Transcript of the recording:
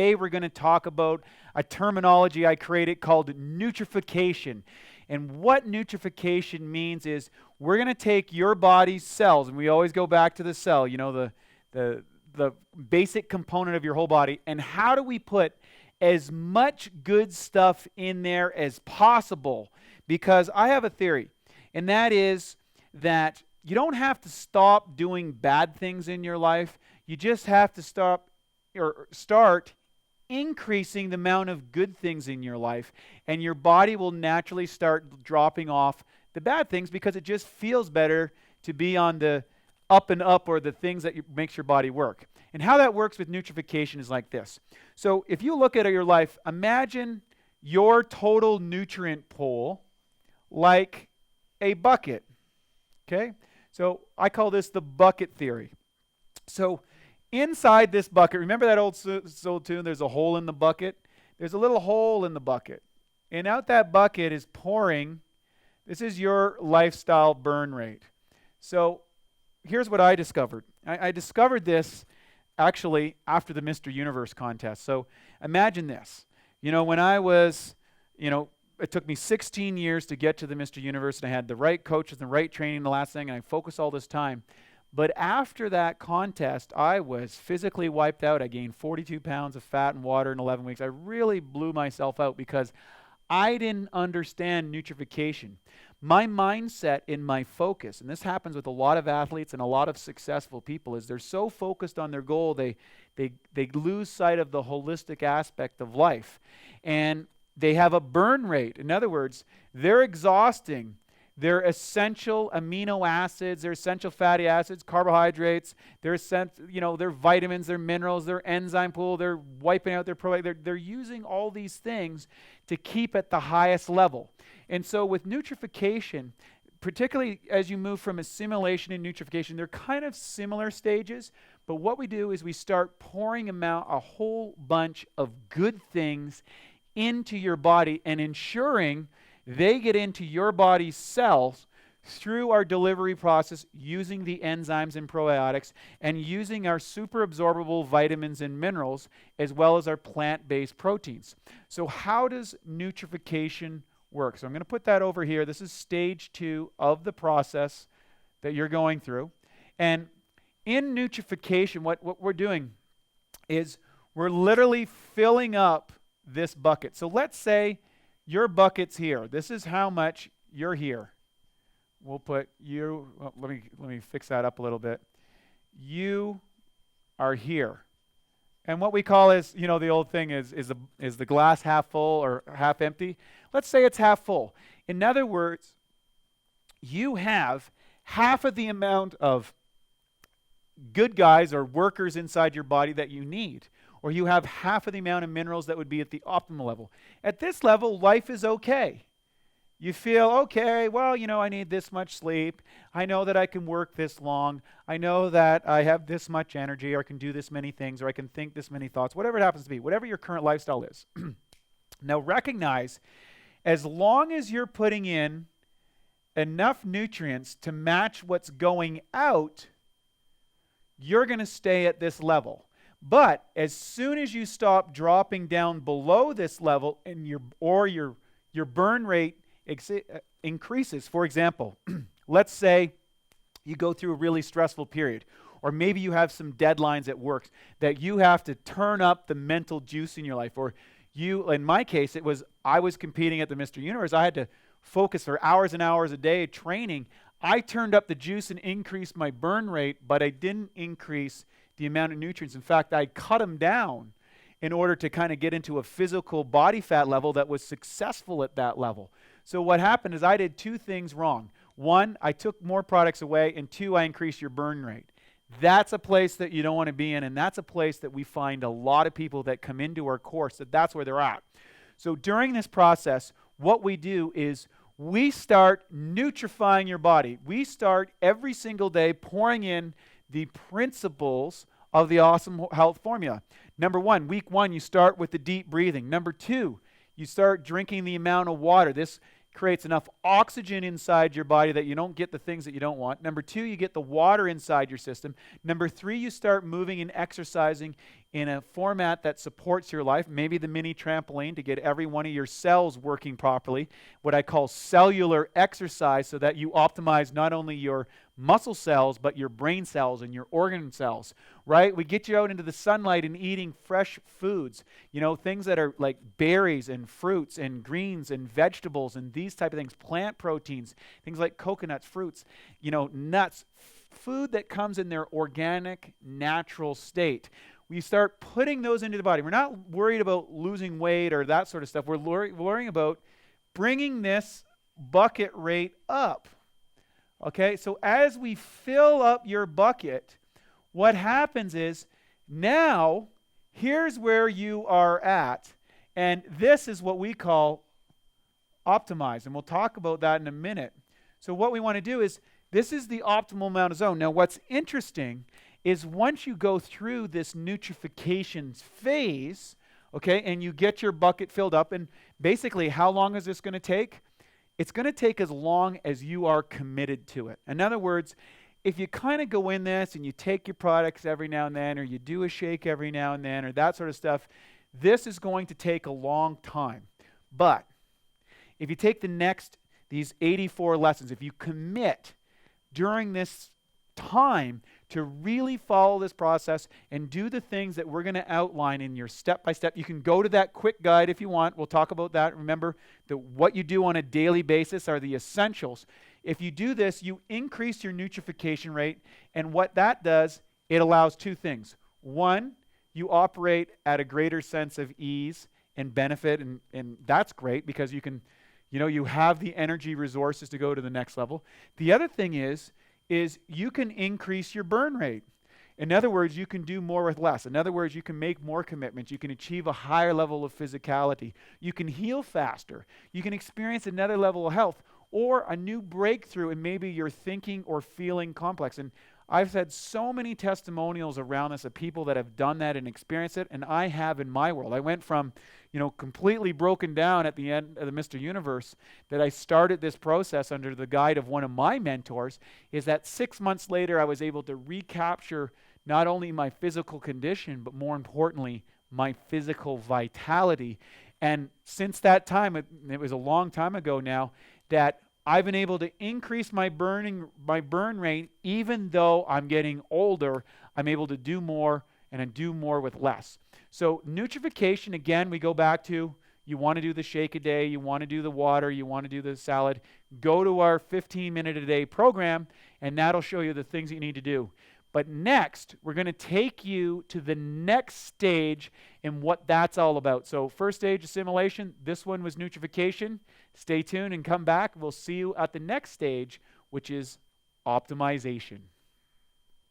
Today we're going to talk about a terminology I created called nutrification. And what nutrification means is we're going to take your body's cells, and we always go back to the cell, the basic component of your whole body, and how do we put as much good stuff in there as possible? Because I have a theory, and that is that you don't have to stop doing bad things in your life. You just have to start increasing the amount of good things in your life, and your body will naturally start dropping off the bad things because it just feels better to be on the up and up, or the things that makes your body work. And how that works with nutrification is like this. So if you look at your life, imagine your total nutrient pool like a bucket. Okay? So I call this the bucket theory. So inside this bucket, remember that old soul tune, there's a hole in the bucket? There's a little hole in the bucket. And out that bucket is pouring, this is your lifestyle burn rate. So here's what I discovered. I discovered this actually after the Mr. Universe contest. So imagine this. When I was, it took me 16 years to get to the Mr. Universe, and I had the right coaches and the right training, the last thing, and I focused all this time. But after that contest, I was physically wiped out. I gained 42 pounds of fat and water in 11 weeks. I really blew myself out because I didn't understand nutrification. My mindset and my focus, and this happens with a lot of athletes and a lot of successful people, is they're so focused on their goal, they lose sight of the holistic aspect of life. And they have a burn rate. In other words, they're exhausting their essential amino acids, their essential fatty acids, carbohydrates, their vitamins, their minerals, their enzyme pool, they're wiping out their probiotics. They're using all these things to keep at the highest level. And so with nutrification, particularly as you move from assimilation and nutrification, they're kind of similar stages, but what we do is we start pouring a whole bunch of good things into your body and ensuring they get into your body's cells through our delivery process, using the enzymes and probiotics and using our super absorbable vitamins and minerals, as well as our plant-based proteins. So how does nutrification work? So I'm going to put that over here. This is stage 2 of the process that you're going through. And in nutrification, what we're doing is we're literally filling up this bucket. So let's say your bucket's here. This is how much you're here. We'll put you, let me fix that up a little bit. You are here. And what we call is, the old thing is the glass half full or half empty? Let's say it's half full. In other words, you have half of the amount of good guys or workers inside your body that you need. Or you have half of the amount of minerals that would be at the optimal level. At this level, life is okay. You feel, okay, well, I need this much sleep. I know that I can work this long. I know that I have this much energy, or I can do this many things, or I can think this many thoughts, whatever it happens to be, whatever your current lifestyle is. Now recognize, as long as you're putting in enough nutrients to match what's going out, you're going to stay at this level. But as soon as you stop dropping down below this level and your burn rate increases, for example, let's say you go through a really stressful period, or maybe you have some deadlines at work that you have to turn up the mental juice in your life, or in my case, I was competing at the Mr. Universe. I had to focus for hours and hours a day training. I turned up the juice and increased my burn rate, but I didn't increase the amount of nutrients. In fact, I cut them down in order to kind of get into a physical body fat level that was successful at that level. So what happened is I did 2 things wrong. 1, I took more products away, and 2, I increased your burn rate. That's a place that you don't want to be in, and that's a place that we find a lot of people that come into our course that's where they're at. So during this process, what we do is we start nutrifying your body. We start every single day pouring in the principles of the Awesome Health Formula. Number 1, week 1, you start with the deep breathing. Number 2, you start drinking the amount of water. This creates enough oxygen inside your body that you don't get the things that you don't want. Number 2, you get the water inside your system. Number 3, you start moving and exercising in a format that supports your life, maybe the mini trampoline to get every one of your cells working properly, what I call cellular exercise, so that you optimize not only your muscle cells, but your brain cells and your organ cells, right? We get you out into the sunlight and eating fresh foods, things that are like berries and fruits and greens and vegetables and these type of things, plant proteins, things like coconuts, fruits, nuts, food that comes in their organic, natural state. We start putting those into the body. We're not worried about losing weight or that sort of stuff. We're worrying about bringing this bucket rate up. Okay, so as we fill up your bucket, what happens is now here's where you are at, and this is what we call optimize, and we'll talk about that in a minute. So what we want to do is, this is the optimal amount of zone. Now what's interesting is once you go through this nutrification phase, okay, and you get your bucket filled up, and basically how long is this going to take? It's going to take as long as you are committed to it. In other words, if you kind of go in this and you take your products every now and then, or you do a shake every now and then, or that sort of stuff, this is going to take a long time. But if you take these 84 lessons, if you commit during this time to really follow this process and do the things that we're going to outline in your step-by-step. You can go to that quick guide if you want. We'll talk about that. Remember that what you do on a daily basis are the essentials. If you do this, you increase your nutrification rate, and what that does, it allows two things. One, you operate at a greater sense of ease and benefit, and that's great because you can, you have the energy resources to go to the next level. The other thing is you can increase your burn rate. In other words, you can do more with less. In other words, you can make more commitments. You can achieve a higher level of physicality. You can heal faster. You can experience another level of health or a new breakthrough in maybe your thinking or feeling complex. And I've had so many testimonials around this of people that have done that and experienced it, and I have in my world. I went from, completely broken down at the end of the Mr. Universe, that I started this process under the guide of one of my mentors, is that 6 months later I was able to recapture not only my physical condition, but more importantly, my physical vitality. And since that time, it was a long time ago now, that I've been able to increase my burn rate. Even though I'm getting older, I'm able to do more, and I do more with less. So nutrification, again, we go back to, you want to do the shake a day, you want to do the water, you want to do the salad, go to our 15-minute-a-day program, and that'll show you the things that you need to do. But next, we're going to take you to the next stage and what that's all about. So first stage, assimilation. This one was nutrification. Stay tuned and come back. We'll see you at the next stage, which is optimization.